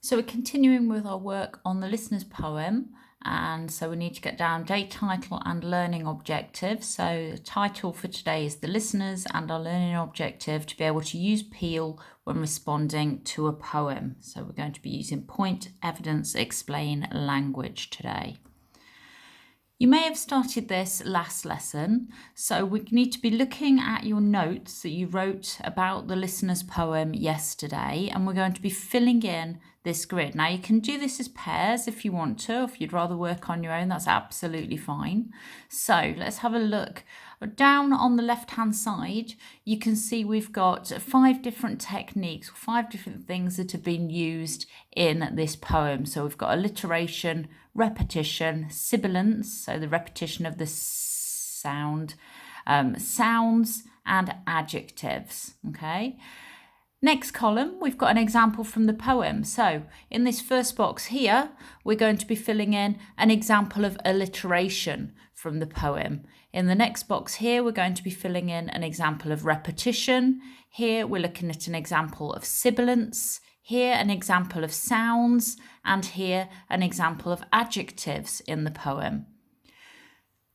So we're continuing with our work on the listener's poem, and so we need to get down date, title and learning objective. So the title for today is the listeners, and our learning objective to be able to use Peel when responding to a poem. So we're going to be using point, evidence, explain, language today. You may have started this last lesson, so we need to be looking at your notes that you wrote about the listener's poem yesterday, and we're going to be filling in this grid. Now you can do this as pairs if you want to, if you'd rather work on your own, that's absolutely fine. So let's have a look. Down on the left hand side, you can see we've got 5 different techniques, 5 different things that have been used in this poem. So we've got alliteration, repetition, sibilance, so the repetition of the sound, sounds and adjectives, okay? Next column, we've got an example from the poem. So in this first box here, we're going to be filling in an example of alliteration from the poem. In the next box here, we're going to be filling in an example of repetition. Here, we're looking at an example of sibilance. Here, an example of sounds. And here, an example of adjectives in the poem.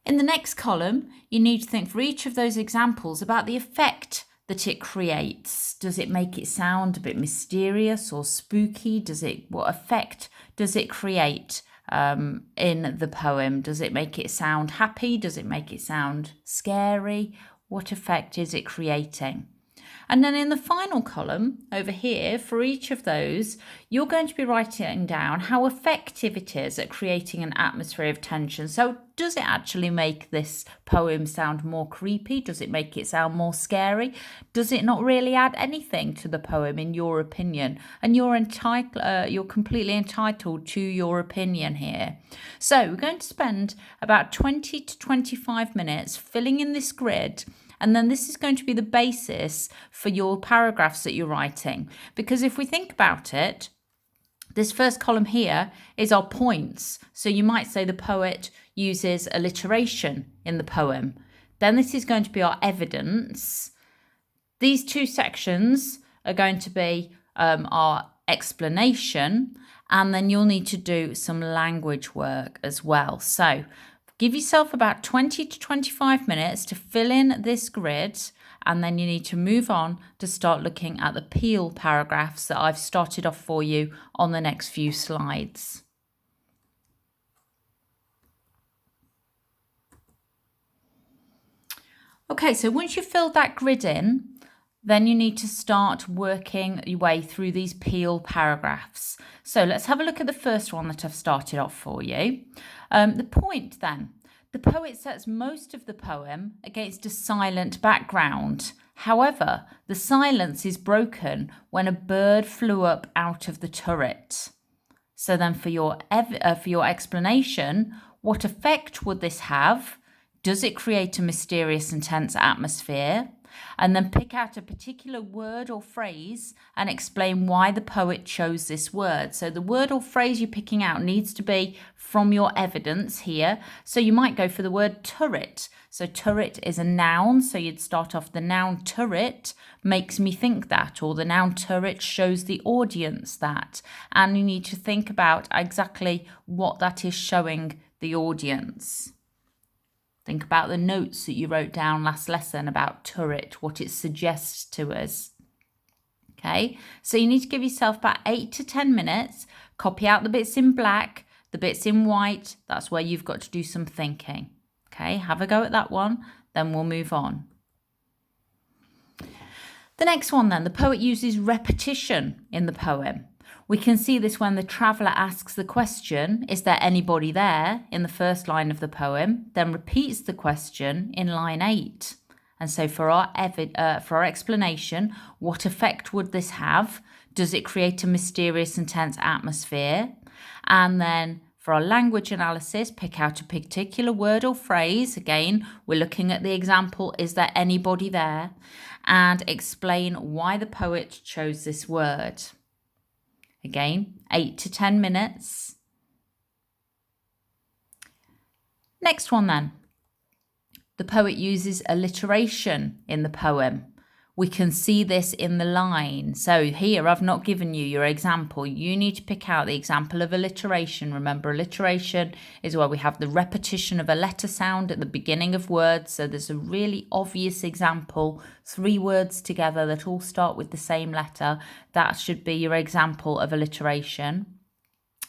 In the next column, you need to think for each of those examples about the effect that it creates. Does it make it sound a bit mysterious or spooky? What effect does it create in the poem? Does it make it sound happy? Does it make it sound scary? What effect is it creating? And then in the final column over here, for each of those, you're going to be writing down how effective it is at creating an atmosphere of tension. So does it actually make this poem sound more creepy? Does it make it sound more scary? Does it not really add anything to the poem, in your opinion? And you're completely entitled to your opinion here. So we're going to spend about 20 to 25 minutes filling in this grid. And then this is going to be the basis for your paragraphs that you're writing. Because if we think about it, this first column here is our points. So you might say the poet uses alliteration in the poem. Then this is going to be our evidence. These 2 sections are going to be our explanation. And then you'll need to do some language work as well. So give yourself about 20 to 25 minutes to fill in this grid, and then you need to move on to start looking at the Peel paragraphs that I've started off for you on the next few slides. Okay, so once you've filled that grid in, then you need to start working your way through these Peel paragraphs. So let's have a look at the first one that I've started off for you. The point then. The poet sets most of the poem against a silent background. However, the silence is broken when a bird flew up out of the turret. So then for your explanation, what effect would this have? Does it create a mysterious and tense atmosphere? And then pick out a particular word or phrase and explain why the poet chose this word. So the word or phrase you're picking out needs to be from your evidence here. So you might go for the word turret. So turret is a noun. So you'd start off the noun turret makes me think that, or the noun turret shows the audience that. And you need to think about exactly what that is showing the audience. Think about the notes that you wrote down last lesson about turret, what it suggests to us. Okay, so you need to give yourself about 8 to 10 minutes, copy out the bits in black, the bits in white, that's where you've got to do some thinking. Okay, have a go at that one, then we'll move on. The next one then, the poet uses repetition in the poem. We can see this when the traveller asks the question, is there anybody there, in the first line of the poem, then repeats the question in line 8. And so for our explanation, what effect would this have? Does it create a mysterious and tense atmosphere? And then for our language analysis, pick out a particular word or phrase. Again, we're looking at the example, is there anybody there? And explain why the poet chose this word. Again, 8 to 10 minutes. Next one then. The poet uses alliteration in the poem. We can see this in the line. So here I've not given you your example. You need to pick out the example of alliteration. Remember, alliteration is where we have the repetition of a letter sound at the beginning of words. So there's a really obvious example, 3 words together that all start with the same letter. That should be your example of alliteration.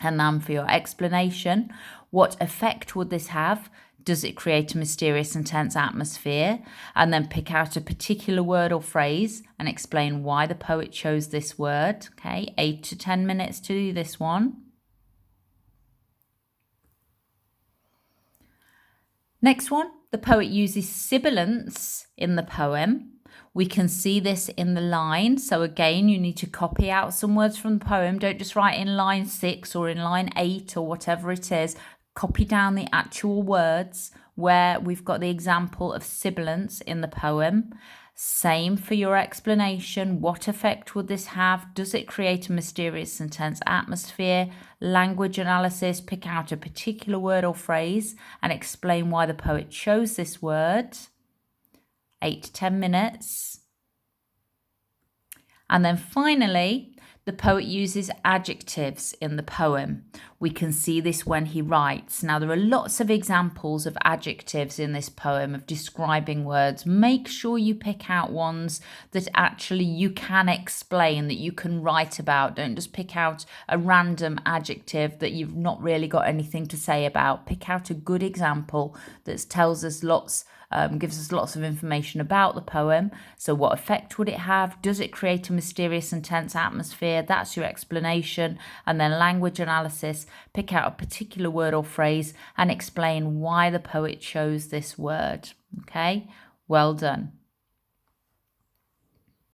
And then for your explanation, what effect would this have? Does it create a mysterious and tense atmosphere? And then pick out a particular word or phrase and explain why the poet chose this word. Okay, 8 to 10 minutes to do this one. Next one, the poet uses sibilants in the poem. We can see this in the line. So again, you need to copy out some words from the poem. Don't just write in line 6 or in line 8 or whatever it is. Copy down the actual words where we've got the example of sibilants in the poem. Same for your explanation. What effect would this have? Does it create a mysterious and tense atmosphere? Language analysis, pick out a particular word or phrase and explain why the poet chose this word. 8 to 10 minutes. And then finally, the poet uses adjectives in the poem. We can see this when he writes. Now, there are lots of examples of adjectives in this poem of describing words. Make sure you pick out ones that actually you can explain, that you can write about. Don't just pick out a random adjective that you've not really got anything to say about. Pick out a good example that tells us gives us lots of information about the poem. So what effect would it have? Does it create a mysterious and tense atmosphere? That's your explanation. And then language analysis, pick out a particular word or phrase and explain why the poet chose this word. Okay, well done.